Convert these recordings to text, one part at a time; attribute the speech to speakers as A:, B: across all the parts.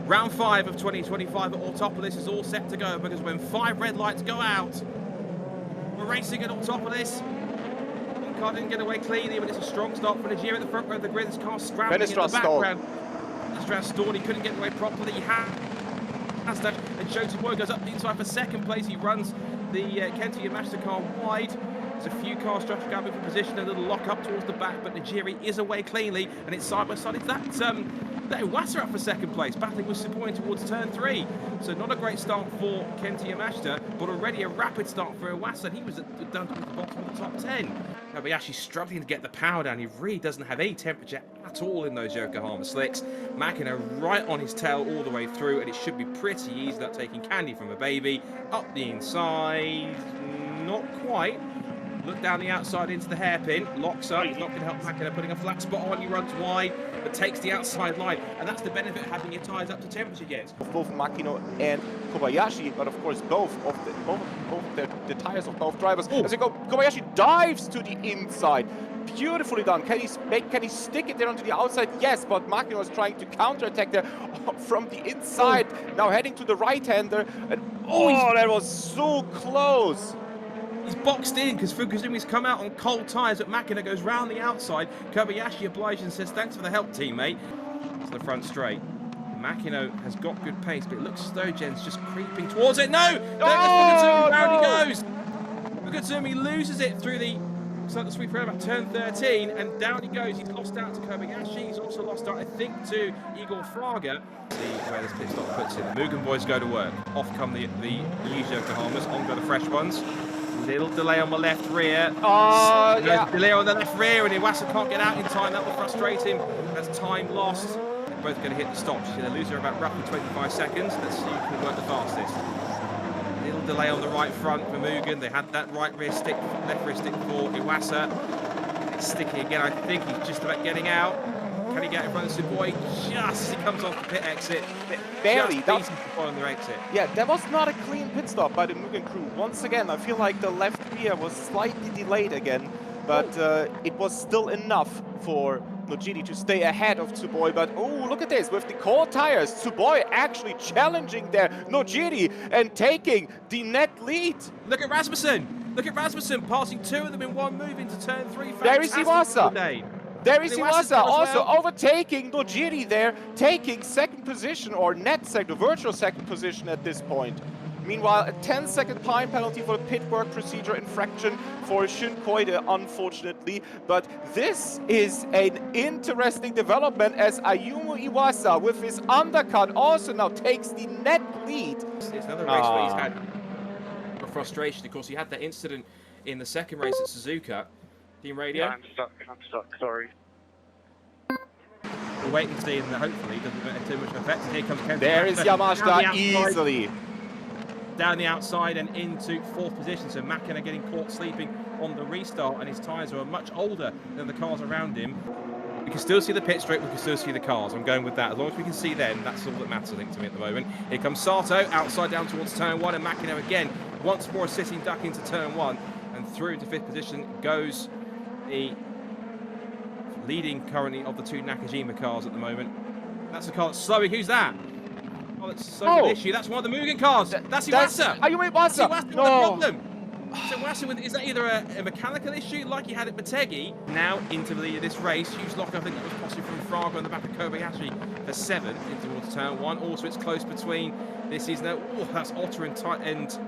A: Round 5 of 2025 at AUTOPOLIS is all set to go, because when 5 red lights go out, we're racing at AUTOPOLIS. One car didn't get away cleanly, but it's a strong start for Nigeria at the front row of the grid. This car scrambling in the background. Fenestrad stalled, he couldn't get away properly. He has that, and AUTOPOLIS goes up the inside for second place. He runs the Kenti Yamashita car wide. There's a few cars trying to grab him for position, a little lock up towards the back, but Nigeria is away cleanly, and it's side by side. It's that Iwasa up for second place, battling with Tsuboi towards turn 3. So not a great start for Kenti Yamashita, but already a rapid start for Iwasa. He was down to the bottom of the top 10. Kobayashi struggling to get the power down. He really doesn't have any temperature at all in those Yokohama slicks. Makina right on his tail all the way through, and it should be pretty easy, not taking candy from a baby. Up the inside, not quite. Look down the outside into the hairpin, locks up, he's not going to help Makina, putting a flat spot on, he runs wide, but takes the outside line, and that's the benefit of having your tyres up to temperature again.
B: Both Makino and Kobayashi, but of course both the tyres of both drivers. As they go, Kobayashi dives to the inside. Beautifully done. Can he stick it there onto the outside? Yes, but Makino is trying to counter-attack there from the inside. Now heading to the right-hander, and that was so close.
A: He's boxed in because Fukuzumi's come out on cold tyres, but Makina goes round the outside. Kobayashi obliges and says, thanks for the help, teammate. To the front straight. Makino has got good pace, but it looks as though Jen's just creeping towards it. No! Fukuzumi, down he goes! Fukuzumi loses it through the sweep around about turn 13, and down he goes. He's lost out to Kobayashi. He's also lost out, I think, to Igor Fraga. See where this pit stop puts it. The Mugen boys go to work. Off come the used Yokohamas, on go the fresh ones. Little delay on the left rear. Delay on the left rear, and Iwasa can't get out in time. That will frustrate him. That's time lost. They're both going to hit the stops. They're losing about roughly 25 seconds. Let's see who can work the fastest. Little delay on the right front for Mugen. They had that right rear stick, left rear stick for Iwasa. It's sticky again. I think he's just about getting out. Can he get in front of Tsuboi? Just as he comes off the pit exit.
B: Barely.
A: Just on the exit.
B: Yeah, that was not a clean pit stop by the Mugen crew. Once again, I feel like the left rear was slightly delayed again, but it was still enough for Nojiri to stay ahead of Tsuboi. But look at this, with the cold tires, Tsuboi actually challenging there Nojiri and taking the net lead.
A: Look at Rasmussen. Look at Rasmussen passing 2 of them in one move into turn 3.
B: There is Iwasa. There is Iwasa also overtaking Nojiri there, taking second position, or net second, virtual second position at this point. Meanwhile, a 10-second time penalty for the pit work procedure infraction for Shun Koide, unfortunately. But this is an interesting development as Ayumu Iwasa, with his undercut, also now takes the net lead.
A: It's another race where he's had a frustration. Of course, he had that incident in the second race at Suzuka. Team radio?
C: Yeah, I'm stuck, sorry.
A: We'll wait and see, and hopefully it doesn't make too much effect. And here comes Kenta.
B: There is Yamashita easily.
A: Down the outside and into 4th position. So Makina getting caught sleeping on the restart, and his tyres are much older than the cars around him. We can still see the pit straight, we can still see the cars. I'm going with that. As long as we can see them, that's all that matters, I think, to me at the moment. Here comes Sato, outside down towards turn 1, and Makina again, once more a sitting duck into turn 1, and through into 5th position goes the leading currently of the 2 Nakajima cars at the moment. That's the car that's slowing. Who's that? Oh, that's so issue. That's one of the Mugen cars. That's Iwasa.
B: Ayumu Iwasa.
A: That's Iwasa with the problem. So Iwasa, is that either a mechanical issue like he had at Motegi? Now into the lead of this race. Huge lock, I think that was possibly from Fraga on the back of Kobayashi for 7 into towards turn 1. Also, it's close between this is now. That's Otter and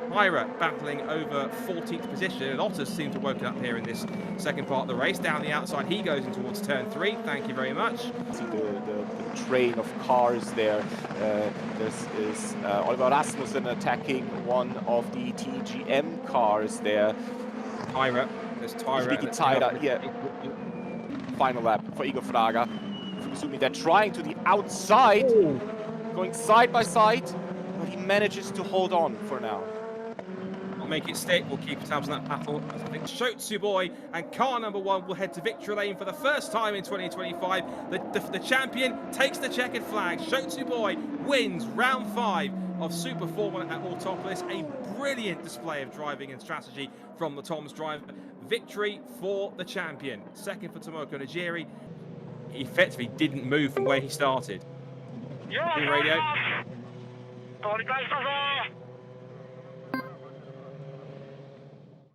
A: Hyra battling over 14th position, and Otter seems to have woken up here in this second part of the race. Down the outside, he goes in towards turn 3. Thank you very much.
B: See the train of cars there. This is Oliver Rasmussen attacking one of the TGM cars there.
A: Hyra. There's Tyra.
B: Yeah. Final lap for Igor Fraga. Fukuzumi, they're trying to the outside, going side by side, but he manages to hold on for now.
A: Make it stick. We'll keep tabs on that battle. I think Tsuboi and car number 1 will head to victory lane for the first time in 2025. The champion takes the checkered flag. Tsuboi wins round 5 of Super Formula at AUTOPOLIS. A brilliant display of driving and strategy from the Tom's driver. Victory for the champion. Second for Tomoko Nijiri. He effectively didn't move from where he started. Radio.
C: 取り返したぞ